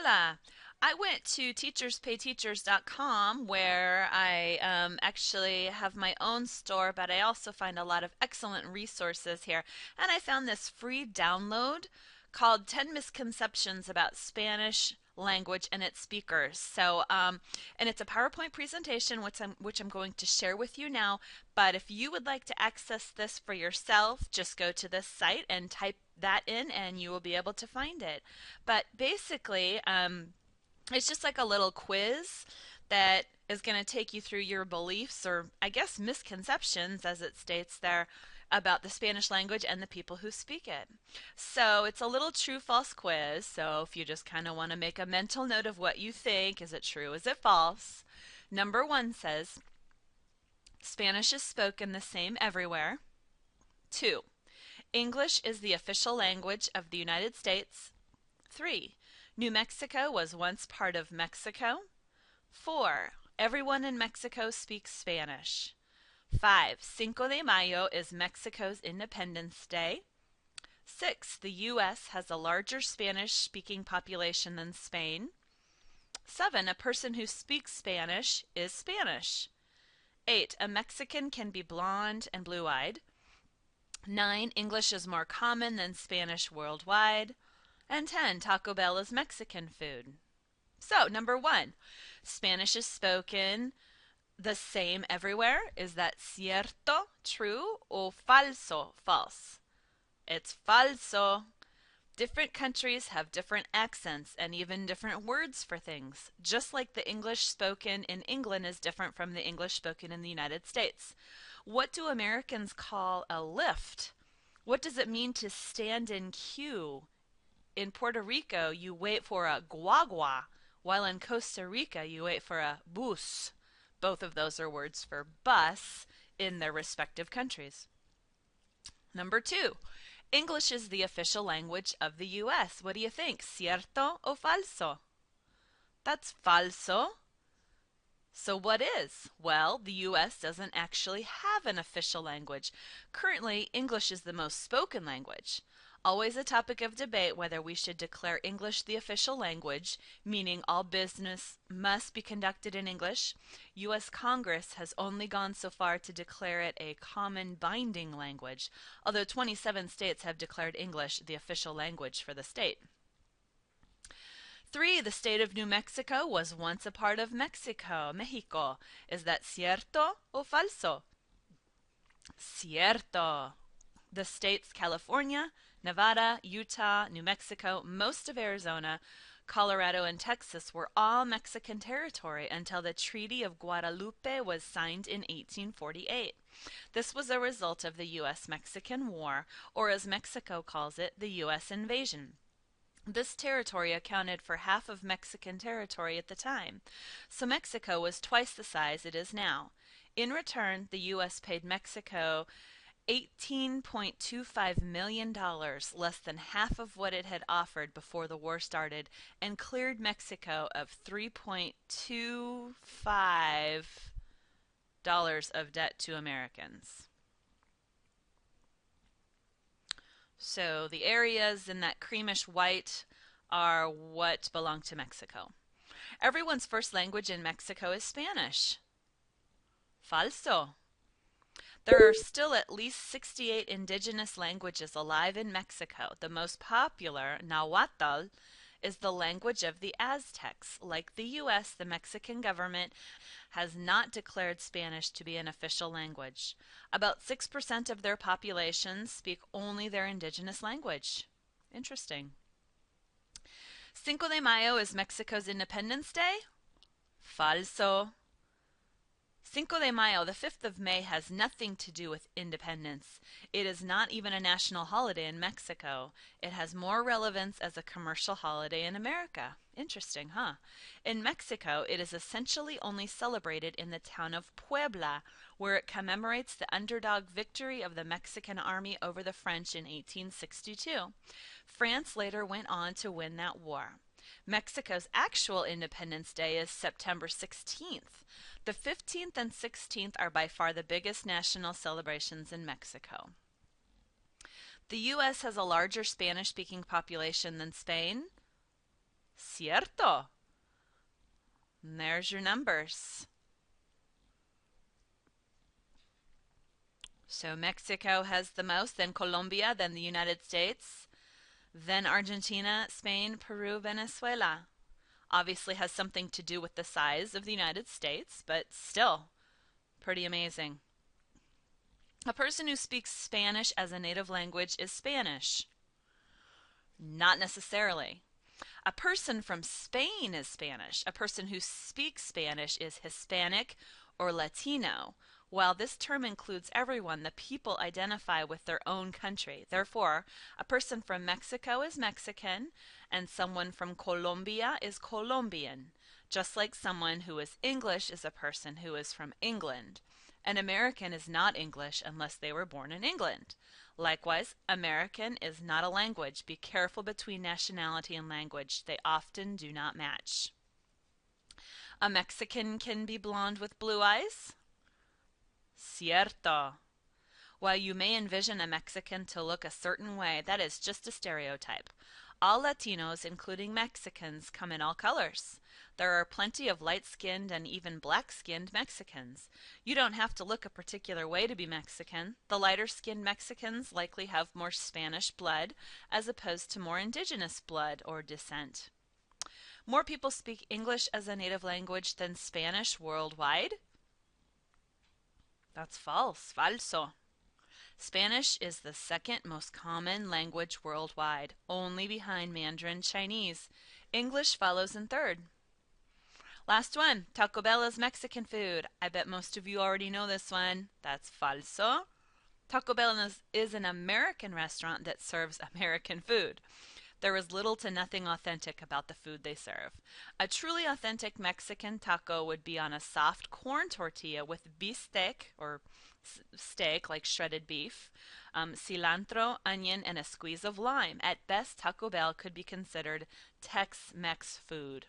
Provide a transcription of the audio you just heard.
Hola. I went to teacherspayteachers.com where I actually have my own store, but I also find a lot of excellent resources here. And I found this free download called 10 Misconceptions About Spanish Language and Its Speakers. And it's a PowerPoint presentation which I'm going to share with you now. But if you would like to access this for yourself, just go to this site and type that in and you will be able to find it. But basically, it's just like a little quiz that is going to take you through your beliefs or, I guess, misconceptions, as it states there, about the Spanish language and the people who speak it. So it's a little true false quiz. So if you just kind of want to make a mental note of what you think, is it true, is it false? Number one says Spanish is spoken the same everywhere. Two, English is the official language of the United States. 3. New Mexico was once part of Mexico. 4. Everyone in Mexico speaks Spanish. 5. Cinco de Mayo is Mexico's Independence Day. 6. The U.S. has a larger Spanish-speaking population than Spain. 7. A person who speaks Spanish is Spanish. 8. A Mexican can be blonde and blue-eyed. 9. English is more common than Spanish worldwide. And 10. Taco Bell is Mexican food. So, number 1. Spanish is spoken the same everywhere. Is that cierto, true, or falso, false? It's falso. Different countries have different accents and even different words for things, just like the English spoken in England is different from the English spoken in the United States. What do Americans call a lift? What does it mean to stand in queue? In Puerto Rico, you wait for a guagua, while in Costa Rica, you wait for a bus. Both of those are words for bus in their respective countries. Number 2, English is the official language of the U.S. What do you think, cierto o falso? That's falso. So what is? Well, the U.S. doesn't actually have an official language. Currently, English is the most spoken language. Always a topic of debate whether we should declare English the official language, meaning all business must be conducted in English. U.S. Congress has only gone so far to declare it a common binding language, although 27 states have declared English the official language for the state. 3. The state of New Mexico was once a part of Mexico, Mexico. Is that cierto o falso? Cierto. The states California, Nevada, Utah, New Mexico, most of Arizona, Colorado, and Texas were all Mexican territory until the Treaty of Guadalupe was signed in 1848. This was a result of the U.S.-Mexican War, or as Mexico calls it, the U.S. invasion. This territory accounted for half of Mexican territory at the time, so Mexico was twice the size it is now. In return, the U.S. paid Mexico $18.25 million, less than half of what it had offered before the war started, and cleared Mexico of $3.25 of debt to Americans. So the areas in that creamish white are what belong to Mexico. Everyone's first language in Mexico is Spanish. Falso. There are still at least 68 indigenous languages alive in Mexico. The most popular, Nahuatl, is the language of the Aztecs. Like the U.S., the Mexican government has not declared Spanish to be an official language. About 6% of their population speak only their indigenous language. Interesting. Cinco de Mayo is Mexico's Independence Day? Falso. Cinco de Mayo, the 5th of May, has nothing to do with independence. It is not even a national holiday in Mexico. It has more relevance as a commercial holiday in America. Interesting, huh? In Mexico, it is essentially only celebrated in the town of Puebla, where it commemorates the underdog victory of the Mexican army over the French in 1862. France later went on to win that war. Mexico's actual Independence Day is September 16th. The 15th and 16th are by far the biggest national celebrations in Mexico. The U.S. has a larger Spanish-speaking population than Spain. Cierto. And there's your numbers. So Mexico has the most, then Colombia, then the United States, then Argentina, Spain, Peru, Venezuela. Obviously has something to do with the size of the United States, but still pretty amazing. A person who speaks Spanish as a native language is Spanish. Not necessarily. A person from Spain is Spanish. A person who speaks Spanish is Hispanic or Latino. While this term includes everyone, the people identify with their own country. Therefore, a person from Mexico is Mexican, and someone from Colombia is Colombian, just like someone who is English is a person who is from England. An American is not English unless they were born in England. Likewise, American is not a language. Be careful between nationality and language. They often do not match. A Mexican can be blonde with blue eyes? Cierto. While you may envision a Mexican to look a certain way, that is just a stereotype. All Latinos, including Mexicans, come in all colors. There are plenty of light-skinned and even black-skinned Mexicans. You don't have to look a particular way to be Mexican. The lighter-skinned Mexicans likely have more Spanish blood as opposed to more indigenous blood or descent. More people speak English as a native language than Spanish worldwide? That's false. Falso. Spanish is the second most common language worldwide, only behind Mandarin Chinese. English follows in third. Last one. Taco Bell is Mexican food. I bet most of you already know this one. That's falso. Taco Bell is an American restaurant that serves American food. There is little to nothing authentic about the food they serve. A truly authentic Mexican taco would be on a soft corn tortilla with beefsteak, or steak like shredded beef, cilantro, onion, and a squeeze of lime. At best, Taco Bell could be considered Tex-Mex food.